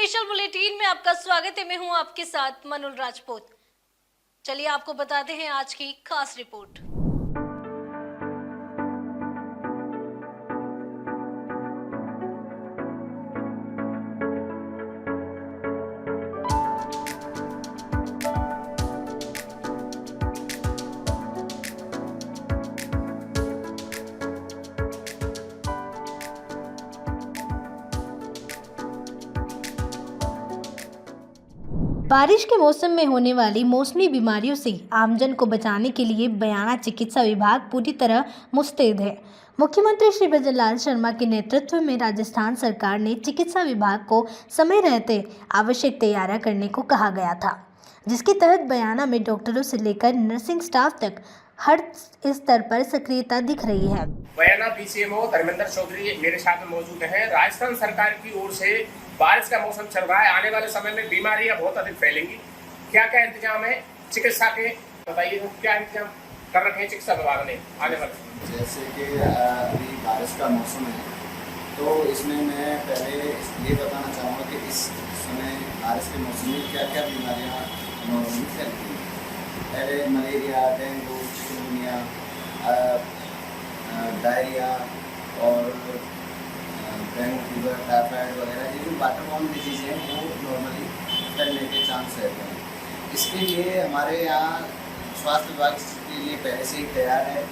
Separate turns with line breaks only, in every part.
Special bulletin में आपका स्वागत है। मैं हूं आपके साथ मनुल राजपूत। चलिए आपको बताते हैं आज की खास रिपोर्ट। बारिश के मौसम में होने वाली मौसमी बीमारियों से आमजन को बचाने के लिए बयाना चिकित्सा विभाग पूरी तरह मुस्तैद है। मुख्यमंत्री श्री भजनलाल शर्मा के नेतृत्व में राजस्थान सरकार ने चिकित्सा विभाग को समय रहते आवश्यक तैयारियां करने को कहा गया था, जिसके तहत बयाना में डॉक्टरों से लेकर नर्सिंग स्टाफ तक हर स्तर पर सक्रियता दिख रही है।
बयाना पीसीएमओ धर्मेंद्र चौधरी मेरे साथ में मौजूद हैं। राजस्थान सरकार की ओर से बारिश का मौसम चल रहा है, आने वाले समय में बीमारियां बहुत अधिक फैलेंगी। क्या क्या इंतजाम है चिकित्सा के, बताइए क्या इंतजाम कर रखे हैं चिकित्सा विभाग ने आने वाले?
जैसे कि अभी बारिश का मौसम है, तो इसमें मैं पहले ये बताना चाहूँगा कि इस समय बारिश के मौसम में क्या क्या बीमारियाँ नॉर्मली फैलती हैं। पहले मलेरिया, डेंगू, चिकनगुनिया, डायरिया और डेंगू फीवर, टाइफाइड वगैरह ये जो वाटरबॉर्न डिजीज़ हैं वो नॉर्मली फैलने के चांस रहते हैं। इसके लिए हमारे यहाँ स्वास्थ्य विभाग के लिए पहले से ही तैयार है,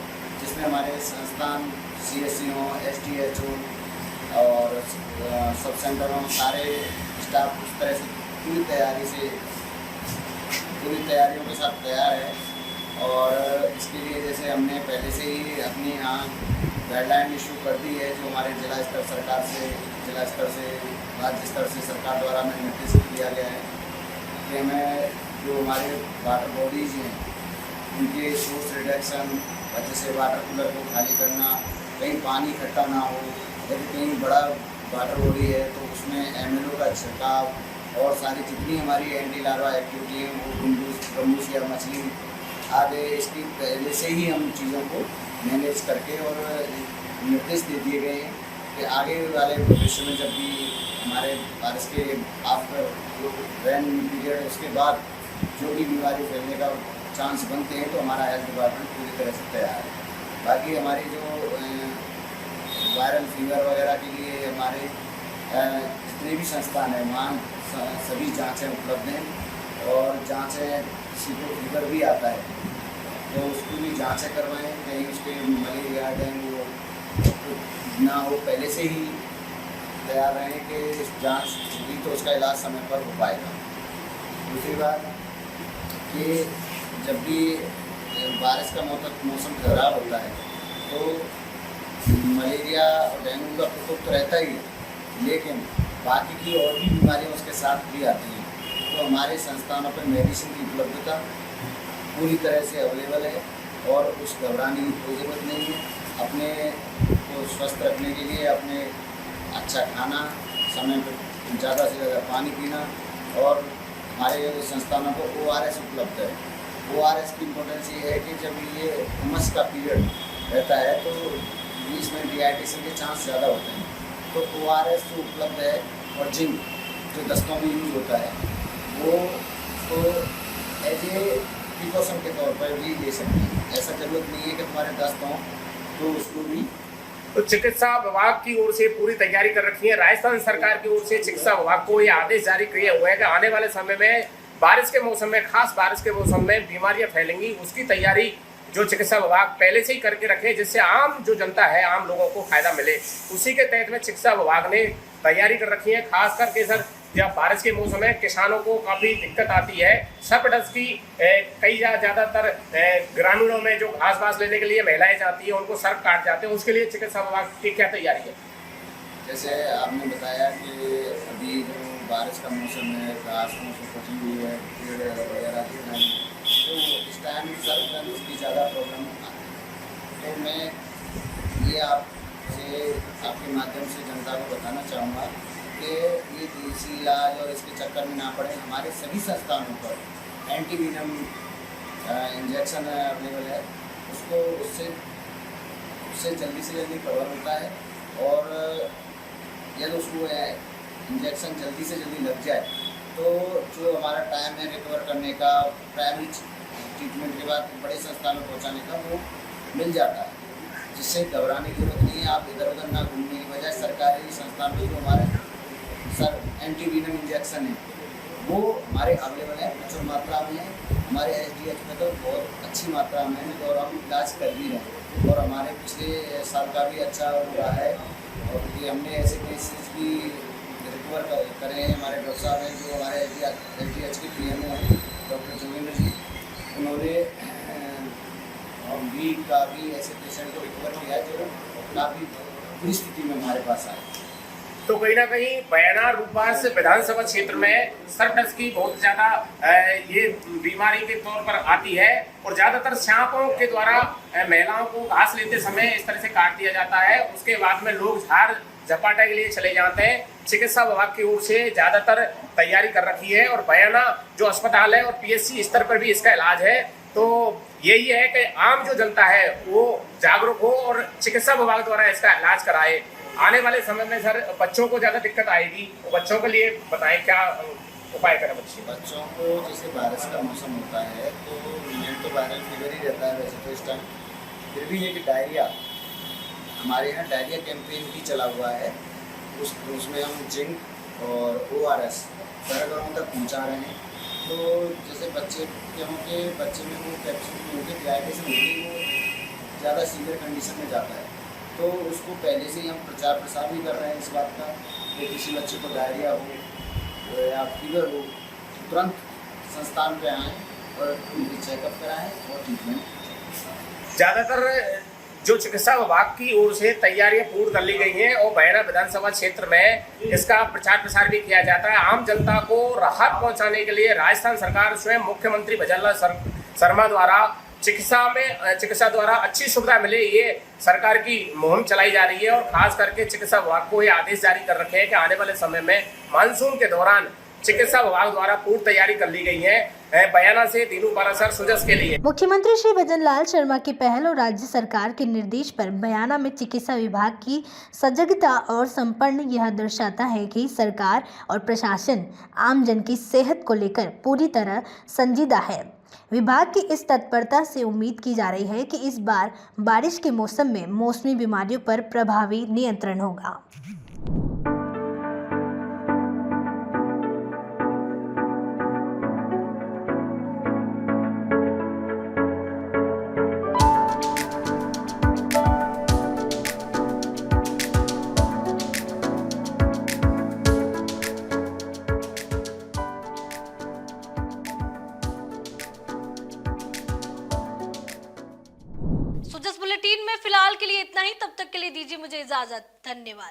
जिसमें हमारे संस्थान CSCO, SDHO और सब सेंटरों सारे स्टाफ उस तरह से पूरी तैयारियों के साथ तैयार है। और इसके लिए जैसे हमने पहले से ही अपनी यहाँ गाइडलाइन इशू कर दी है, जो हमारे जिला स्तर से राज्य स्तर से सरकार द्वारा हमें निर्देशित किया गया है कि हमें जो हमारे वाटर बॉडीज़ हैं उनके सोर्स रिडक्शन, जैसे वाटर कूलर को खाली करना, कहीं पानी इकट्ठा ना हो, यदि कहीं बड़ा वाटर बॉडी है तो उसमें MLO का छिड़काव और सारी जितनी हमारी एंटी लार्वा एक्टिविटी है वो गम्बूस या मछली आगे इसकी पहले से ही हम चीज़ों को मैनेज करके और निर्देश दे दिए गए हैं कि आगे वाले भविष्य में जब भी हमारे बारिश के आफ्टर रेन पीरियड उसके बाद जो भी बीमारी फैलने का चांस बनते हैं तो हमारा हेल्थ डिपार्टमेंट पूरी तरह से तैयार है। बाकी हमारी जो वायरल फीवर वगैरह के लिए हमारे जितने भी संस्थान हैं वहाँ सभी जाँचें उपलब्ध हैं और जाँचें किसी को फीवर भी आता है तो उसकी भी जाँचें करवाएं, कहीं उसके मलेरिया डेंगू ना हो, पहले से ही तैयार रहें कि जांच हुई तो उसका इलाज समय पर हो पाएगा। दूसरी बात कि जब भी बारिश का मौसम खराब होता है तो मलेरिया और डेंगू का प्रकोप तो रहता ही है, लेकिन बाकी की और भी बीमारियाँ उसके साथ भी आती हैं। तो हमारे संस्थानों पर मेडिसिन की उपलब्धता पूरी तरह से अवेलेबल है और कुछ घबराने की कोई ज़रूरत नहीं है। अपने को स्वस्थ रखने के लिए अपने अच्छा खाना, समय पर ज़्यादा से ज़्यादा पानी पीना और हमारे संस्थानों को ORS उपलब्ध है। ORS की इम्पोर्टेंस ये है कि जब ये उमस का पीरियड रहता है तो इसमें डिहाइड्रेशन के चांस ज़्यादा होते हैं, तो ORS जो उपलब्ध है और जिंक जो दस्तों में यूज होता है वो तो एज ए प्रिकॉशन के तौर पर भी ले सकते हैं। ऐसा जरूरत नहीं है कि तुम्हारे दस्त हों तो उसको भी।
तो चिकित्सा विभाग की ओर से पूरी तैयारी कर रखी है। राजस्थान सरकार की ओर से चिकित्सा विभाग को यह आदेश जारी किया हुआ है कि आने वाले समय में बारिश के मौसम में, खास बारिश के मौसम में बीमारियां फैलेंगी, उसकी तैयारी जो चिकित्सा विभाग पहले से ही करके रखे जिससे आम जो जनता है, आम लोगों को फायदा मिले, उसी के तहत में चिकित्सा विभाग ने तैयारी कर रखी है। खास करके सर जब बारिश के मौसम में किसानों को काफ़ी दिक्कत आती है, सर्पदंश की कई ज़्यादातर ग्रामीणों में जो घास वास लेने के लिए महिलाएं जाती हैं उनको सर्प काट जाते हैं, उसके लिए चिकित्सा विभाग की क्या तैयारी है?
जैसे आपने बताया कि अभी जो बारिश का मौसम है, घास फूस हुई है, पेड़ वगैरह गिर रहे हैं, तो इस टाइम सर्पदंश की ज़्यादा प्रॉब्लम आती है। तो मैं ये आपसे आपके माध्यम से जनता को बताना चाहूँगा कि ये देसी इलाज और इसके चक्कर में ना पड़े। हमारे सभी संस्थानों पर एंटीवीनम इंजेक्शन अवेलेबल है, उससे जल्दी से जल्दी कवर होता है और यदि उसको इंजेक्शन जल्दी से जल्दी लग जाए तो जो हमारा टाइम है रिकवर करने का, प्राइमरी ट्रीटमेंट के बाद बड़े संस्थान में पहुँचाने का, वो मिल जाता है, जिससे घबराने की जरूरत नहीं है। आप इधर उधर ना घूमने की बजाय सरकारी संस्थान में जो हमारे एंटीवीनम इंजेक्शन है वो हमारे अवेलेबल है, प्रचुर मात्रा में है। हमारे SDH में तो बहुत अच्छी मात्रा में है और हम इलाज कर भी रहे हैं, और हमारे पिछले साल का भी अच्छा हुआ है। और ये हमने ऐसे केसेस भी रिकवर करे हैं। हमारे डॉक्टर साहब हैं जो हमारे SDH के PM हैं, डॉक्टर जोगेंद्र जी, उन्होंने भी काफ़ी ऐसे पेशेंट को रिकवर किया है जो काफ़ी बुरी स्थिति में हमारे पास आए।
तो कहीं ना कहीं बयाना रूपास विधानसभा क्षेत्र में सरडस की बहुत ज्यादा ये बीमारी के तौर पर आती है, और ज्यादातर सांपों के द्वारा महिलाओं को घास लेते समय इस तरह से काट दिया जाता है। उसके बाद में लोग झाड़ झपाटे के लिए चले जाते हैं। चिकित्सा विभाग की ओर से ज्यादातर तैयारी कर रखी है, और बयाना जो अस्पताल है और PSC स्तर पर भी इसका इलाज है। तो यही है कि आम जो जनता है वो जागरूक हो और चिकित्सा विभाग द्वारा इसका इलाज कराए। आने वाले समय में सर बच्चों को ज़्यादा दिक्कत आएगी, तो बच्चों के लिए बताएं क्या उपाय करें
बच्चों को। जैसे बारिश का मौसम होता है तो मेन तो वायरल फीवर ही रहता है वैसे तो इस टाइम, फिर भी एक डायरिया, हमारे यहाँ डायरिया कैंपेन भी चला हुआ है। उसमें हम जिंक और ORS घरों तक पहुँचा रहे हैं। तो जैसे बच्चे क्योंकि बच्चे में वो कैप्सूल होकर डिहाइड्रेशन होगी, वो ज़्यादा सीवियर कंडीशन में जाता है, तो उसको पहले से ही हम प्रचार प्रसार भी कर रहे हैं इस बात का कि किसी बच्चे को डायरिया हो या फीवर हो तुरंत संस्थान पे आएँ और उनकी चेकअप कराएं और ट्रीटमेंट।
ज़्यादातर जो चिकित्सा विभाग की ओर से तैयारियां पूर्ण कर ली गई हैं, और बयाना विधानसभा क्षेत्र में इसका प्रचार प्रसार भी किया जाता है। आम जनता को राहत पहुंचाने के लिए राजस्थान सरकार स्वयं मुख्यमंत्री भजनलाल शर्मा द्वारा चिकित्सा द्वारा अच्छी सुविधा मिले, ये सरकार की मुहिम चलाई जा रही है। और खास करके चिकित्सा विभाग को ये आदेश जारी कर रखे हैं कि आने वाले समय में मानसून के दौरान चिकित्सा विभाग द्वारा पूर्ण तैयारी कर ली गई है। बयाना से दीनू पारासर सुजस के लिए।
मुख्यमंत्री श्री भजनलाल शर्मा की पहल और राज्य सरकार के निर्देश पर बयाना में चिकित्सा विभाग की सजगता और संपन्न यह दर्शाता है कि सरकार और प्रशासन आमजन की सेहत को लेकर पूरी तरह संजीदा है। विभाग की इस तत्परता से उम्मीद की जा रही है कि इस बार बारिश के मौसम में मौसमी बीमारियों पर प्रभावी नियंत्रण होगा।
सुजस बुलेटिन में फिलहाल के लिए इतना ही। तब तक के लिए दीजिए मुझे इजाजत। धन्यवाद।